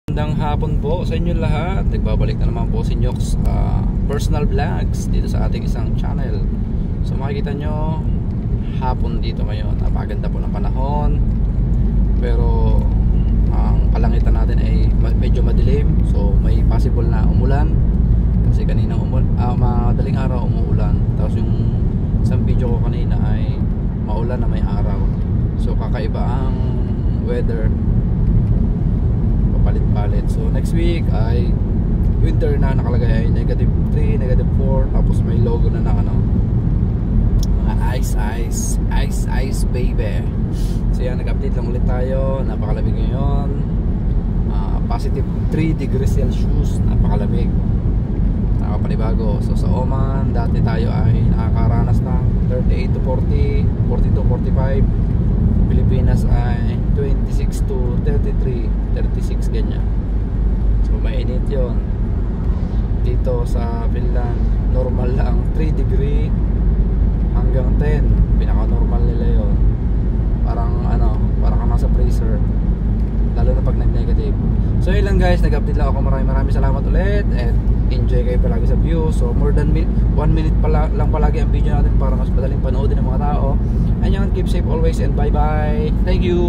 Magandang hapon po sa inyo lahat. Nagbabalik na naman po si Nyox Personal Vlogs dito sa ating isang channel. So makikita nyo, hapon dito ngayon. Napaganda po ng panahon, pero ang kalangitan natin ay medyo madilim. So may possible na umulan kasi kaninang madaling araw umuulan. Tapos yung isang video ko kanina ay maulan na may araw. So kakaiba ang weather, palit-palit. So next week ay winter na, nakalagay ay -3, -4, tapos may logo na ng mga ice baby. So yan, nag-update lang ulit tayo. Napakalamig ngayon, positive 3 degrees Celsius, napakalamig, nakapanibago. So sa Oman dati tayo ay nakakaranas ng 38 to 40, 42, 45. Pilipinas ay 26 to 33, 36 ganyan. So mainit yon. Dito sa Finland normal lang 3 degree hanggang 10, pinaka normal nila yon. Parang parang nasa freezer, lalo na pag nag-negative. So yun lang guys, nag-update lang ako. Maraming salamat ulit, and enjoy kayo palagi sa view. So more than 1 minute lang palagi ang video natin para mas madaling panoodin ng mga tao. And yun, keep safe always and bye bye. Thank you.